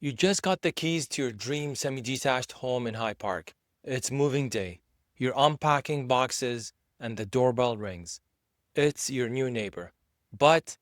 You just got the keys to your dream semi-detached home in High Park. It's moving day. You're unpacking boxes and the doorbell rings. It's your new neighbor. But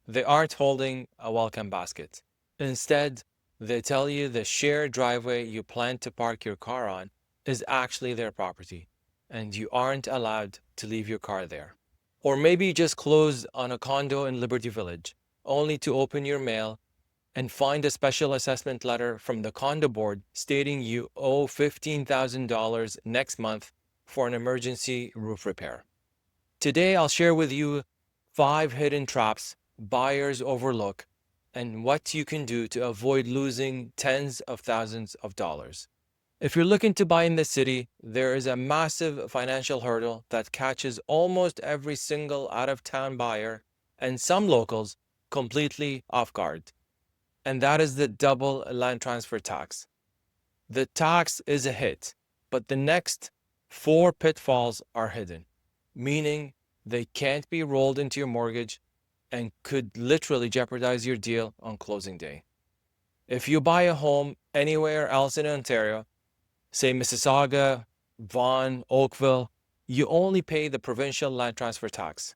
they aren't holding a welcome basket. Instead, they tell you the shared driveway you plan to park your car on is actually their property, and you aren't allowed to leave your car there. Or maybe you just closed on a condo in Liberty Village, only to open your mail and find a special assessment letter from the condo board stating you owe $15,000 next month for an emergency roof repair. Today, I'll share with you 5 hidden traps buyers overlook and what you can do to avoid losing tens of thousands of dollars. If you're looking to buy in the city, there is a massive financial hurdle that catches almost every single out-of-town buyer and some locals completely off guard. And that is the double land transfer tax. The tax is a hit, but the next 4 pitfalls are hidden, meaning they can't be rolled into your mortgage and could literally jeopardize your deal on closing day. If you buy a home anywhere else in Ontario, say Mississauga, Vaughan, Oakville, you only pay the provincial land transfer tax.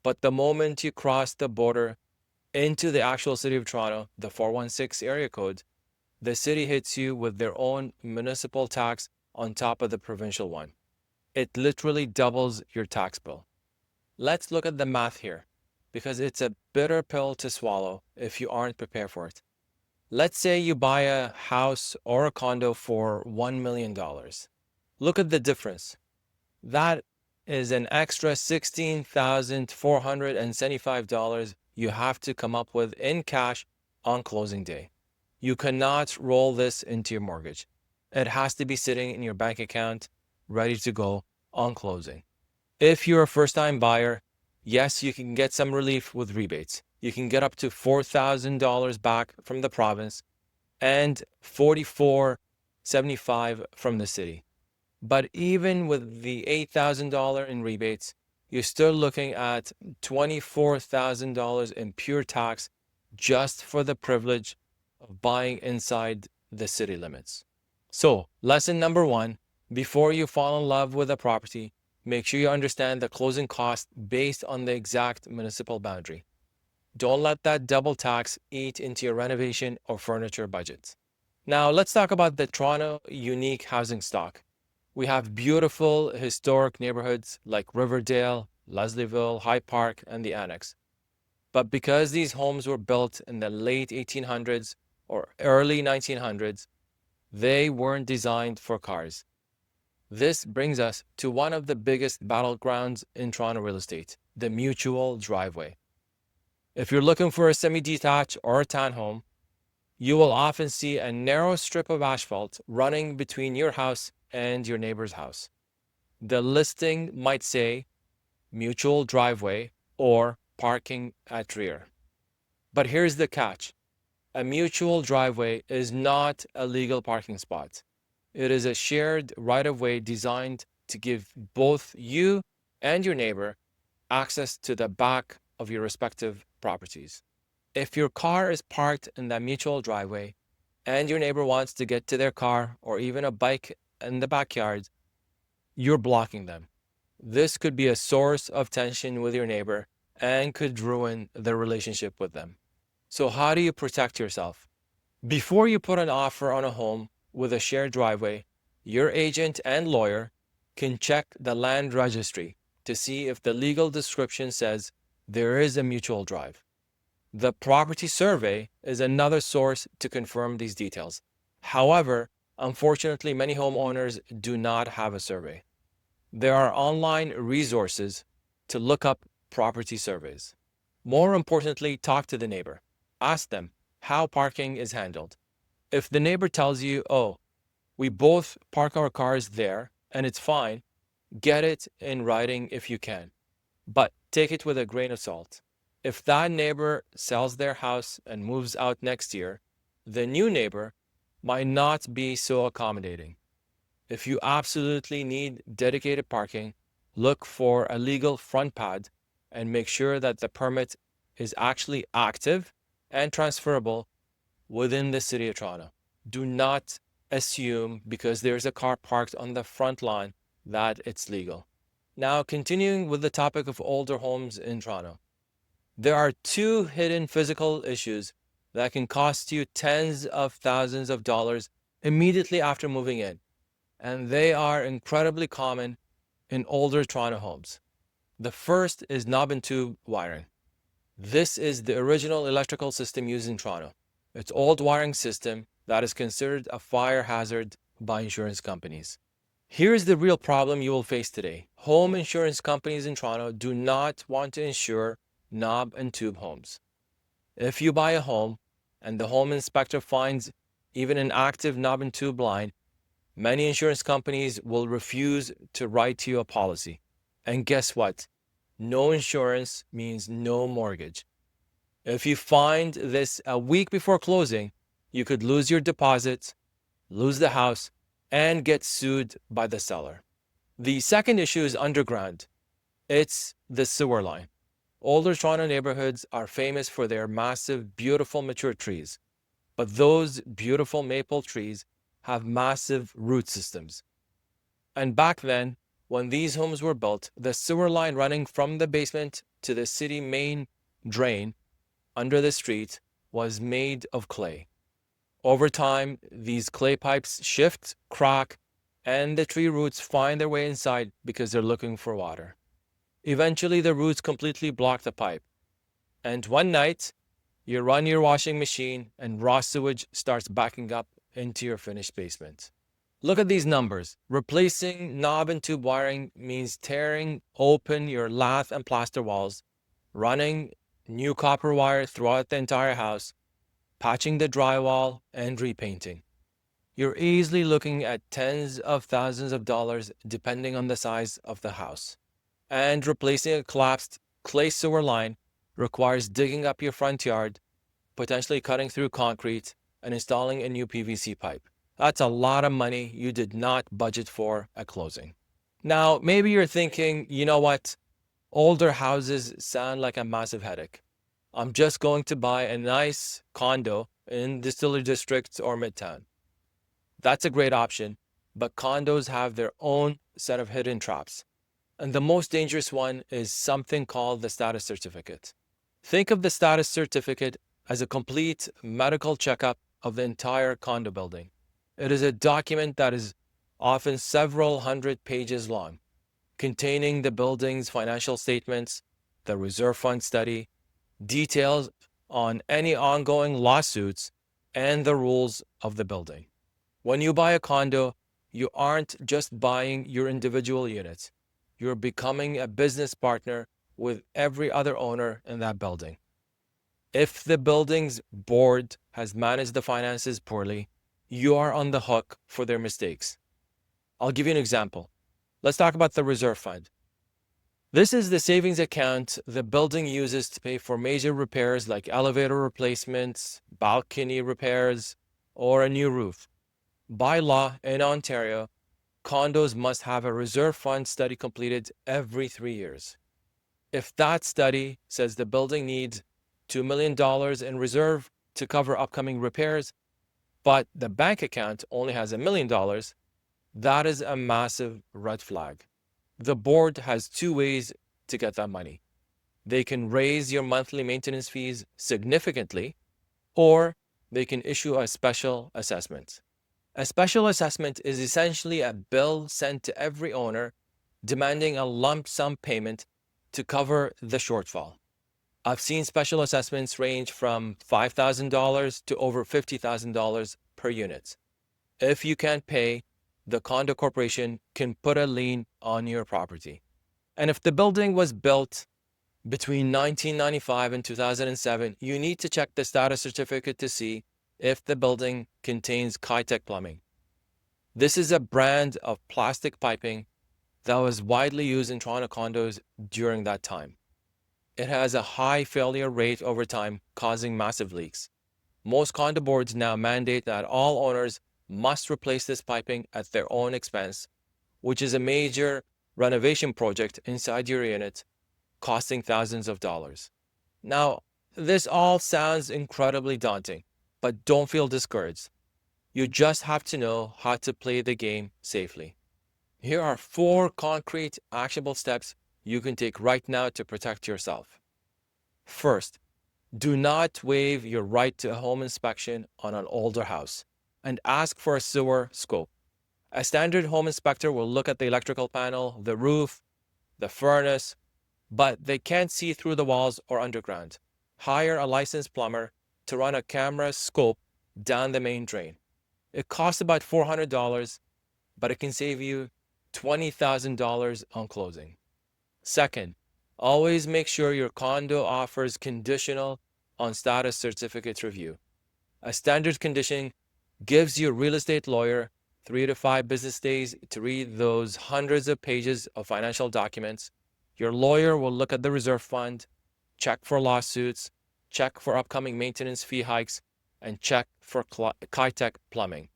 But the moment you cross the border into the actual city of Toronto, the 416 area code, the city hits you with their own municipal tax on top of the provincial one. It literally doubles your tax bill. Let's look at the math here, because it's a bitter pill to swallow if you aren't prepared for it. Let's say you buy a house or a condo for $1 million. Look at the difference. That is an extra $16,475 you have to come up with in cash on closing day. You cannot roll this into your mortgage. It has to be sitting in your bank account, ready to go on closing. If you're a first-time buyer, yes, you can get some relief with rebates. You can get up to $4,000 back from the province and $44.75 from the city. But even with the $8,000 in rebates, you're still looking at $24,000 in pure tax just for the privilege of buying inside the city limits. So, lesson number 1, before you fall in love with a property, make sure you understand the closing cost based on the exact municipal boundary. Don't let that double tax eat into your renovation or furniture budget. Now, let's talk about the Toronto unique housing stock. We have beautiful historic neighborhoods like Riverdale, Leslieville, High Park, and the Annex. But because these homes were built in the late 1800s or early 1900s, they weren't designed for cars. This brings us to one of the biggest battlegrounds in Toronto real estate, the mutual driveway. If you're looking for a semi-detached or a townhome, you will often see a narrow strip of asphalt running between your house and your neighbor's house. The listing might say mutual driveway or parking at rear. But here's the catch. A mutual driveway is not a legal parking spot. It is a shared right-of-way designed to give both you and your neighbor access to the back of your respective properties. If your car is parked in that mutual driveway and your neighbor wants to get to their car or even a bike in the backyard, you're blocking them. This could be a source of tension with your neighbor and could ruin the relationship with them. So how do you protect yourself? Before you put an offer on a home with a shared driveway, your agent and lawyer can check the land registry to see if the legal description says there is a mutual drive. The property survey is another source to confirm these details. However, unfortunately, many homeowners do not have a survey. There are online resources to look up property surveys. More importantly, talk to the neighbor. Ask them how parking is handled. If the neighbor tells you, oh, we both park our cars there and it's fine, get it in writing if you can. But take it with a grain of salt. If that neighbor sells their house and moves out next year, the new neighbor might not be so accommodating. If you absolutely need dedicated parking, look for a legal front pad and make sure that the permit is actually active and transferable within the city of Toronto. Do not assume because there's a car parked on the front lawn that it's legal. Now, continuing with the topic of older homes in Toronto. There are two hidden physical issues that can cost you tens of thousands of dollars immediately after moving in, and they are incredibly common in older Toronto homes. The first is knob and tube wiring. This is the original electrical system used in Toronto. It's old wiring system that is considered a fire hazard by insurance companies. Here's the real problem you will face today. Home insurance companies in Toronto do not want to insure knob and tube homes. If you buy a home and the home inspector finds even an active knob and tube line, many insurance companies will refuse to write you a policy. And guess what? No insurance means no mortgage. If you find this a week before closing, you could lose your deposit, lose the house, and get sued by the seller. The second issue is underground. It's the sewer line. Older Toronto neighborhoods are famous for their massive, beautiful mature trees. But those beautiful maple trees have massive root systems. And back then, when these homes were built, the sewer line running from the basement to the city main drain under the street was made of clay. Over time, these clay pipes shift, crack, and the tree roots find their way inside because they're looking for water. Eventually, the roots completely block the pipe. And one night, you run your washing machine and raw sewage starts backing up into your finished basement. Look at these numbers. Replacing knob and tube wiring means tearing open your lath and plaster walls, running new copper wire throughout the entire house, patching the drywall, and repainting. You're easily looking at tens of thousands of dollars depending on the size of the house. And replacing a collapsed clay sewer line requires digging up your front yard, potentially cutting through concrete, and installing a new PVC pipe. That's a lot of money you did not budget for at closing. Now, maybe you're thinking, you know what? Older houses sound like a massive headache. I'm just going to buy a nice condo in Distillery District or Midtown. That's a great option, but condos have their own set of hidden traps. And the most dangerous one is something called the status certificate. Think of the status certificate as a complete medical checkup of the entire condo building. It is a document that is often several hundred pages long, containing the building's financial statements, the reserve fund study, details on any ongoing lawsuits, and the rules of the building. When you buy a condo, you aren't just buying your individual units. You're becoming a business partner with every other owner in that building. If the building's board has managed the finances poorly, you are on the hook for their mistakes. I'll give you an example. Let's talk about the reserve fund. This is the savings account the building uses to pay for major repairs like elevator replacements, balcony repairs, or a new roof. By law in Ontario, condos must have a reserve fund study completed every 3 years. If that study says the building needs $2 million in reserve to cover upcoming repairs, but the bank account only has $1 million, that is a massive red flag. The board has two ways to get that money. They can raise your monthly maintenance fees significantly, or they can issue a special assessment. A special assessment is essentially a bill sent to every owner demanding a lump sum payment to cover the shortfall. I've seen special assessments range from $5,000 to over $50,000 per unit. If you can't pay, the condo corporation can put a lien on your property. And if the building was built between 1995 and 2007, you need to check the status certificate to see if the building contains Kitec plumbing. This is a brand of plastic piping that was widely used in Toronto condos during that time. It has a high failure rate over time, causing massive leaks. Most condo boards now mandate that all owners must replace this piping at their own expense, which is a major renovation project inside your unit, costing thousands of dollars. Now, this all sounds incredibly daunting, But don't feel discouraged. You just have to know how to play the game safely. Here are 4 concrete, actionable steps you can take right now to protect yourself. First, do not waive your right to a home inspection on an older house and ask for a sewer scope. A standard home inspector will look at the electrical panel, the roof, the furnace, but they can't see through the walls or underground. Hire a licensed plumber to run a camera scope down the main drain. It costs about $400, but it can save you $20,000 on closing. Second, always make sure your condo offers conditional on status certificate review. A standard condition gives your real estate lawyer 3 to 5 business days to read those hundreds of pages of financial documents. Your lawyer will look at the reserve fund, check for lawsuits, check for upcoming maintenance fee hikes, and check for Kitec plumbing.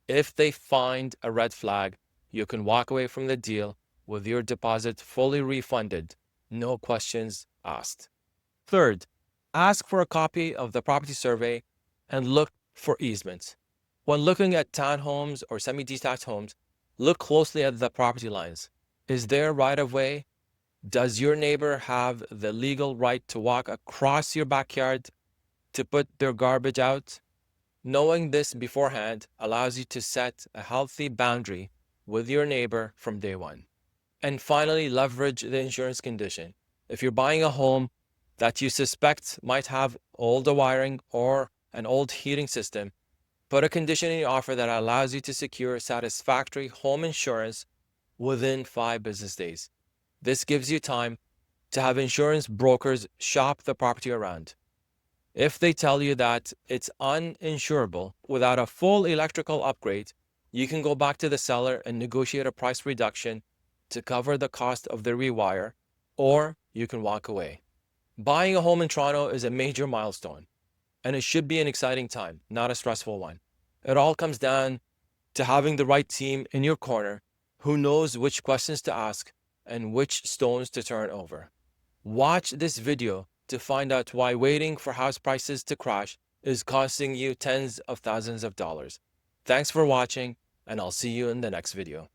If they find a red flag, you can walk away from the deal with your deposit fully refunded, no questions asked. Third, ask for a copy of the property survey and look for easements. When looking at townhomes or semi-detached homes, look closely at the property lines. Is there right of way? Does your neighbor have the legal right to walk across your backyard to put their garbage out? Knowing this beforehand allows you to set a healthy boundary with your neighbor from day one. And finally, leverage the insurance condition. If you're buying a home that you suspect might have older wiring or an old heating system, put a condition in your offer that allows you to secure satisfactory home insurance within 5 business days. This gives you time to have insurance brokers shop the property around. If they tell you that it's uninsurable without a full electrical upgrade, you can go back to the seller and negotiate a price reduction to cover the cost of the rewire, or you can walk away. Buying a home in Toronto is a major milestone, and it should be an exciting time, not a stressful one. It all comes down to having the right team in your corner who knows which questions to ask and which stones to turn over. Watch this video to find out why waiting for house prices to crash is costing you tens of thousands of dollars. Thanks for watching, and I'll see you in the next video.